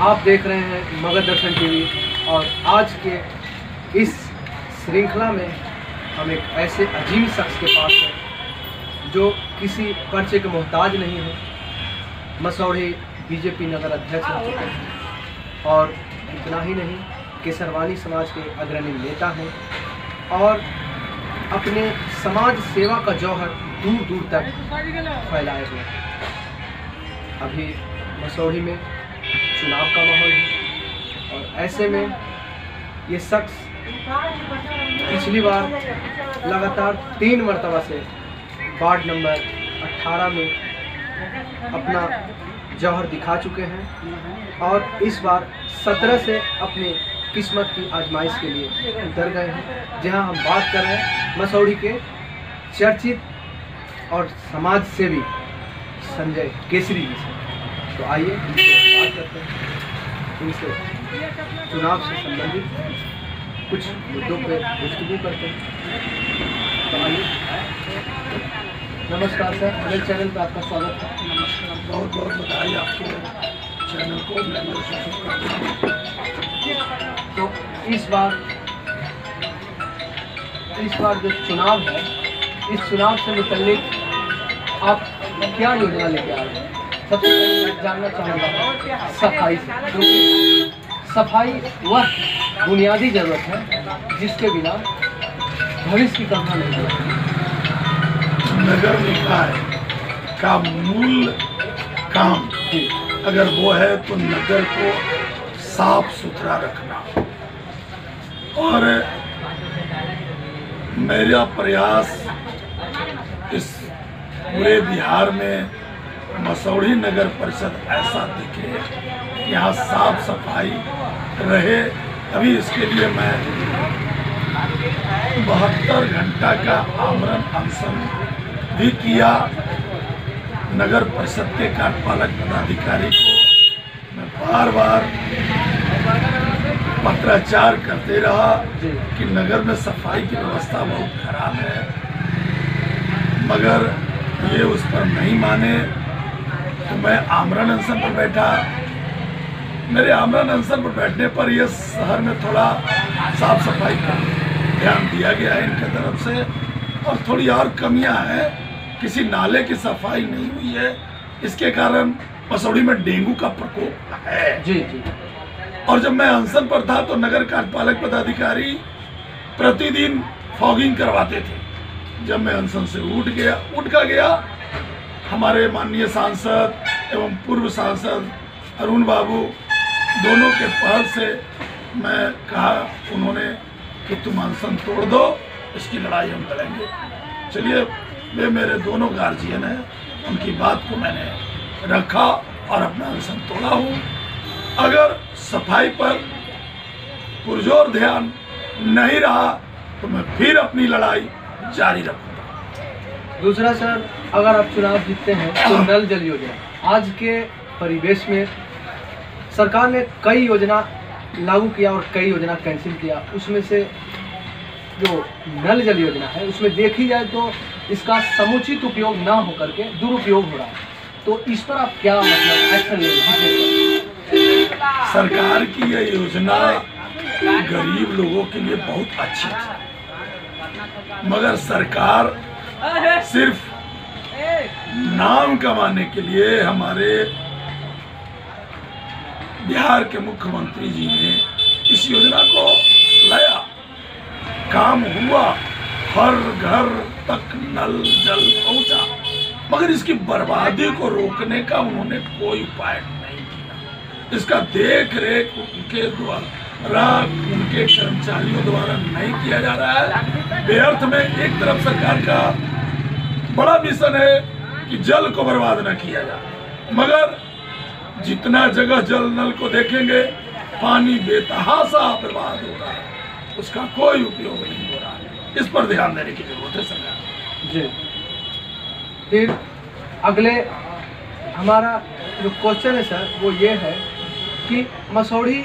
आप देख रहे हैं मगध दर्शन टीवी और आज के इस श्रृंखला में हम एक ऐसे अजीम शख्स के पास हैं जो किसी पर्चे के मोहताज नहीं है। मसौढ़ी बीजेपी नगर अध्यक्ष रह चुके हैं और इतना ही नहीं, केसरवानी समाज के अग्रणी नेता हैं और अपने समाज सेवा का जौहर दूर दूर तक फैलाए हुए हैं। अभी मसौढ़ी में चुनाव का माहौल है और ऐसे में ये शख्स पिछली बार लगातार 3 मरतबा से वार्ड नंबर 18 में अपना जौहर दिखा चुके हैं और इस बार 17 से अपनी किस्मत की आजमाइश के लिए उतर गए हैं। जहां हम बात कर रहे हैं मसौढ़ी के चर्चित और समाज सेवी संजय केसरी जी से। तो आइए इनसे बात करते हैं, इनसे चुनाव से संबंधित कुछ मुद्दों पर गुफ्तगू करते हैं। तो आइए। नमस्कार सर, मेरे चैनल पर आपका स्वागत है। नमस्कार, बहुत बहुत बधाई आपके चैनल को। तो इस बार जो चुनाव है, इस चुनाव से मुतल्लिक आप क्या योजना लेके आ रहे हैं? सबसे पहले मैं जानना चाहूँगा सफाई से, क्योंकि सफाई वह बुनियादी ज़रूरत है जिसके बिना भविष्य की कल्पना नहीं होती। नगर निकाय का मूल काम अगर वो है तो नगर को साफ सुथरा रखना, और मेरा प्रयास इस पूरे बिहार में मसौढ़ी नगर परिषद ऐसा दिखे कि यहाँ साफ सफाई रहे। अभी इसके लिए मैं 72 घंटा का आमरण अनशन भी किया। नगर परिषद के कार्यपालक पदाधिकारी को मैं बार बार पत्राचार करते रहा कि नगर में सफाई की व्यवस्था बहुत खराब है, मगर ये उस पर नहीं माने। तो मैं आमरण अनशन पर बैठा। मेरे आमरण अनशन पर बैठने पर यह शहर में थोड़ा साफ सफाई पर ध्यान दिया गया है इनके तरफ से, और थोड़ी और कमियां हैं। किसी नाले की सफाई नहीं हुई है, इसके कारण मसौढ़ी में डेंगू का प्रकोप है। जी। और जब मैं अनशन पर था तो नगर कार्यपालक पदाधिकारी प्रतिदिन फॉगिंग करवाते थे। जब मैं अनशन से उठ गया, हमारे माननीय सांसद एवं पूर्व सांसद अरुण बाबू दोनों के पहल से मैं कहा, उन्होंने कि तुम अनशन तोड़ दो, इसकी लड़ाई हम लड़ेंगे। चलिए, वे मेरे दोनों गार्जियन हैं, उनकी बात को मैंने रखा और अपना अनशन तोड़ा हूँ। अगर सफाई पर पुरजोर ध्यान नहीं रहा तो मैं फिर अपनी लड़ाई जारी रखूँगा। दूसरा सर, अगर आप चुनाव जीतते हैं तो नल जल योजना, आज के परिवेश में सरकार ने कई योजना लागू किया और कई योजना कैंसिल किया। उसमें से जो नल जल योजना है उसमें देखी जाए तो इसका समुचित उपयोग ना हो करके दुरुपयोग हो रहा है। तो इस पर आप क्या मतलब एक्शन लेंगे? सरकार की यह योजना गरीब लोगों के लिए बहुत अच्छी थी, मगर सरकार सिर्फ नाम कमाने के लिए हमारे बिहार के मुख्यमंत्री जी ने इस योजना को लाया। काम हुआ, हर घर तक नल जल पहुंचा, मगर इसकी बर्बादी को रोकने का उन्होंने कोई उपाय नहीं किया। इसका देख रेख उनके द्वारा, उनके कर्मचारियों द्वारा नहीं किया जा रहा है। व्यर्थ में एक तरफ सरकार का बड़ा मिशन है कि जल को बर्बाद न किया जाए, मगर जितना जगह जल नल को देखेंगे पानी बेतहाशा बर्बाद हो रहा है, उसका कोई उपयोग नहीं हो रहा है। इस पर ध्यान देने की जरूरत है सरकार जी। फिर अगले हमारा जो क्वेश्चन है सर वो ये है कि मसौढ़ी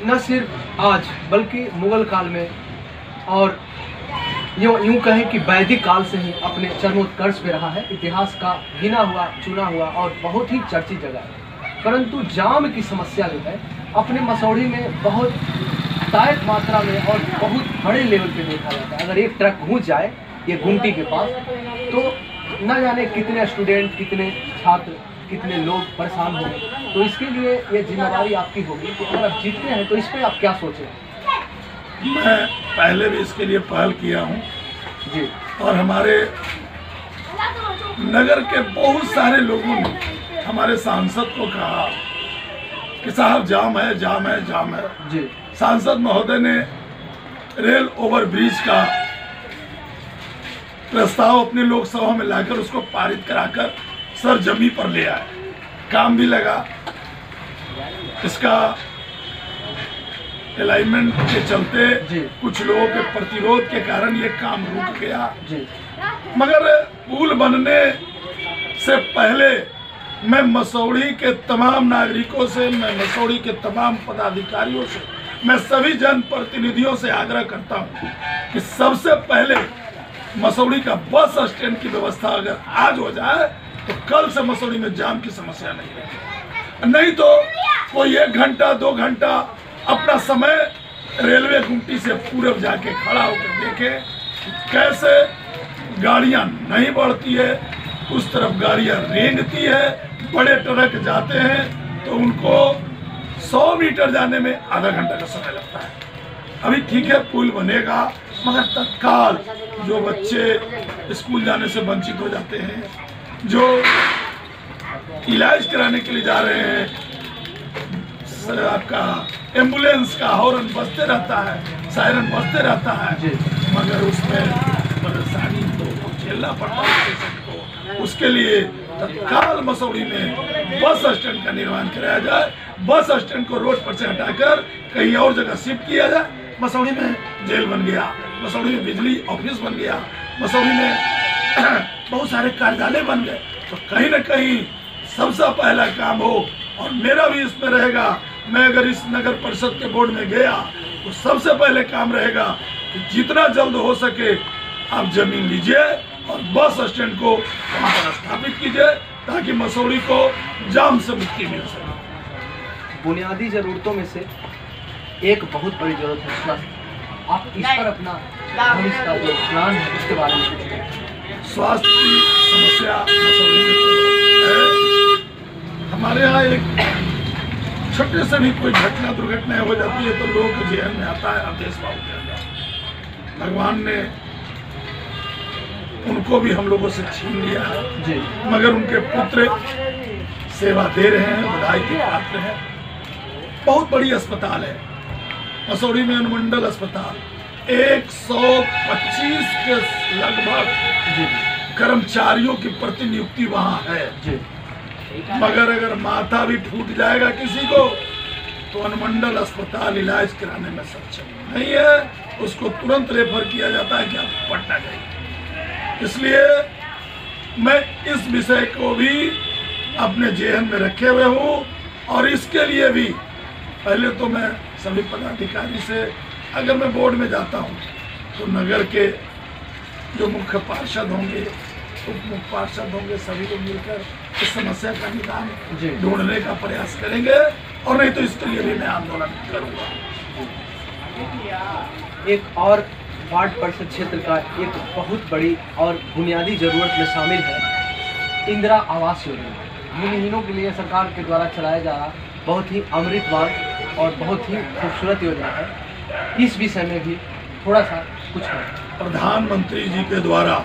न सिर्फ आज बल्कि मुगल काल में और यूँ कहें कि वैदिक काल से ही अपने चरमोत्कर्ष पे रहा है। इतिहास का गिना हुआ, चुना हुआ और बहुत ही चर्चित जगह है। परंतु जाम की समस्या जो है अपने मसौढ़ी में बहुत तायत मात्रा में और बहुत बड़े लेवल पे देखा जाता है। अगर एक ट्रक घुस जाए ये गुमटी के पास तो न जाने कितने स्टूडेंट, कितने छात्र, कितने लोग परेशान होंगे। तो इसके लिए ये जिम्मेदारी आपकी होगी कि अगर आप जीतते हैं तो इस पर आप क्या सोचें? मैं पहले भी इसके लिए पहल किया हूँ जी, और हमारे नगर के बहुत सारे लोगों ने हमारे सांसद को कहा कि साहब जाम है, जाम है, जाम है। जी, सांसद महोदय ने रेल ओवर ब्रिज का प्रस्ताव अपने लोकसभा में लाकर उसको पारित कराकर सर जमी पर ले आए। काम भी लगा। इसका अलाइनमेंट के चलते जी, कुछ लोगों के प्रतिरोध के कारण ये काम रुक गया। जी, मगर पुल बनने से पहले मैं मसौढ़ी के तमाम नागरिकों से, मैं मसौढ़ी के तमाम पदाधिकारियों से, मैं सभी जनप्रतिनिधियों से आग्रह करता हूं कि सबसे पहले मसौढ़ी का बस स्टैंड की व्यवस्था अगर आज हो जाए तो कल से मसौढ़ी में जाम की समस्या नहीं रहेगी। नहीं तो कोई 1 घंटा 2 घंटा अपना समय रेलवे गुमटी से पूरब जाके खड़ा होकर देखे कैसे गाड़ियां नहीं बढ़ती है, उस तरफ गाड़ियां रेंगती है। बड़े ट्रक जाते हैं तो उनको 100 मीटर जाने में आधा घंटा का समय लगता है। अभी ठीक है पुल बनेगा, मगर तत्काल जो बच्चे स्कूल जाने से वंचित हो जाते हैं, जो इलाज कराने के लिए जा रहे हैं, आपका एम्बुलेंस का हॉर्न बजते रहता है, सायरन बजते रहता है, मगर उसमें परेशानी तो झेलना पड़ता है पेशेंट को। उसके लिए तत्काल मसौढ़ी में बस स्टैंड का निर्माण कराया जाए। बस स्टैंड को रोड पर से हटाकर कहीं और जगह शिफ्ट किया जाए। मसौढ़ी में जेल बन गया, मसौढ़ी में बिजली ऑफिस बन गया, मसौढ़ी में बहुत सारे कार्यालय बन गए। तो कहीं न कहीं सबसे पहला काम हो, और मेरा भी इसमें रहेगा, मैं अगर इस नगर परिषद के बोर्ड में गया तो सबसे पहले काम रहेगा कि जितना जल्द हो सके आप जमीन लीजिए और बस स्टैंड को वहाँ पर स्थापित कीजिए ताकि मसौढ़ी को जाम से मुक्ति मिल सके। बुनियादी ज़रूरतों में से एक बहुत बड़ी ज़रूरत है स्वास्थ्य। आप इस पर अपना भविष्य का जो प्लान है उसके बारे में कुछ कहें। स्वास्थ्य की समस्या मसौढ़ी में है। हमारे यहाँ एक छोटे से भी कोई घटना दुर्घटना हो जाती है तो लोगों के जेहन में आता है अवधेश बाबू के अंदर। भगवान ने उनको भी हम लोगों से छीन लिया है जी, मगर उनके पुत्र सेवा दे रहे हैं, बधाई के पात्र हैं। बहुत बड़ी अस्पताल है मसौढ़ी में, अनुमंडल अस्पताल 125 के लगभग कर्मचारियों की प्रतिनियुक्ति वहाँ है जी, मगर अगर माथा भी फूट जाएगा किसी को तो अनुमंडल अस्पताल इलाज कराने में सक्षम नहीं है, उसको तुरंत रेफर किया जाता है कि आप पटना जाइए। इसलिए मैं इस विषय को भी अपने जेहन में रखे हुए हूँ और इसके लिए भी पहले तो मैं सभी पदाधिकारी से, अगर मैं बोर्ड में जाता हूँ तो नगर के जो मुख्य पार्षद होंगे, उप मुख्य पार्षद होंगे, सभी को मिलकर इस समस्या का निदान ढूंढने का प्रयास करेंगे और नहीं तो इसके लिए भी मैं आंदोलन करूँगा। एक और वार्ड परिषद क्षेत्र का एक बहुत बड़ी और बुनियादी ज़रूरत में शामिल है इंदिरा आवास योजना। भूमिहीनों के लिए सरकार के द्वारा चलाया जा रहा बहुत ही अमृतवान और बहुत ही खूबसूरत योजना है। इस विषय में भी थोड़ा सा कुछ है। प्रधानमंत्री जी के द्वारा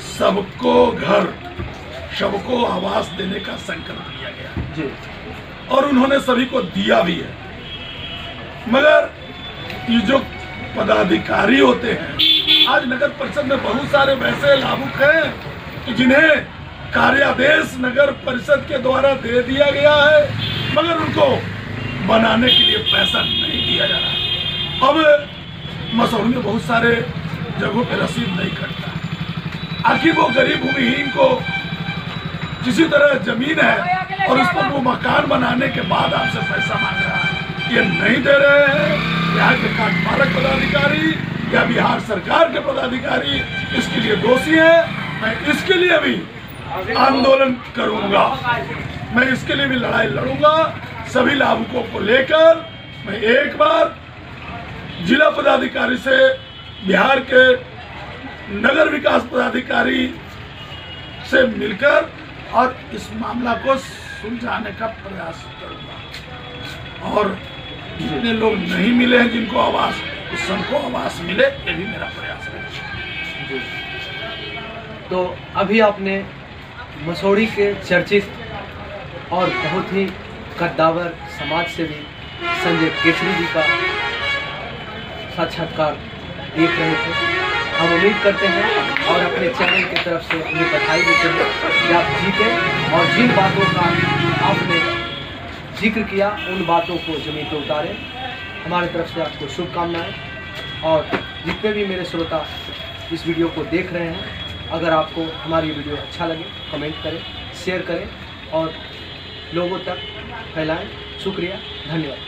सबको घर, सबको आवास देने का संकल्प लिया गया जी, और उन्होंने सभी को दिया भी है। मगर ये जो पदाधिकारी होते हैं, आज नगर परिषद में बहुत सारे वैसे लाभुक हैं कि जिन्हें कार्यादेश नगर परिषद के द्वारा दे दिया गया है मगर उनको बनाने के लिए पैसा नहीं दिया जा रहा। अब मसौढ़ी में बहुत सारे जगहों पे रसीद नहीं कटता। आखिर वो गरीब भूमिहीन को किसी तरह जमीन है और उस पर वो मकान बनाने के बाद आपसे पैसा मांग रहा है, ये नहीं दे रहे हैं यहाँ के कार्यपालक पदाधिकारी या बिहार सरकार के पदाधिकारी इसके लिए दोषी है। मैं इसके लिए भी आंदोलन करूंगा। मैं इसके लिए भी लड़ाई लड़ूंगा। सभी लाभुकों को लेकर मैं एक बार जिला पदाधिकारी से, बिहार के नगर विकास पदाधिकारी से मिलकर और इस मामला को सुलझाने का प्रयास करूंगा। और जितने लोग नहीं मिले हैं जिनको आवास, उस सबको आवास मिले, ये भी मेरा प्रयास है। तो अभी आपने मसौढ़ी के चर्चित और बहुत ही कद्दावर समाज सेवी संजय केसरी जी का साक्षात्कार देख रहे थे। हम उम्मीद करते हैं और अपने चैनल की तरफ से उन्हें बधाई देते हैं कि आप जीते और जिन बातों का आपने जिक्र किया उन बातों को जमीन पर उतारें। हमारी तरफ से आपको शुभकामनाएं। और जितने भी मेरे श्रोता इस वीडियो को देख रहे हैं, अगर आपको हमारी वीडियो अच्छा लगे कमेंट करें, शेयर करें और लोगों तक फैलाएं। शुक्रिया, धन्यवाद।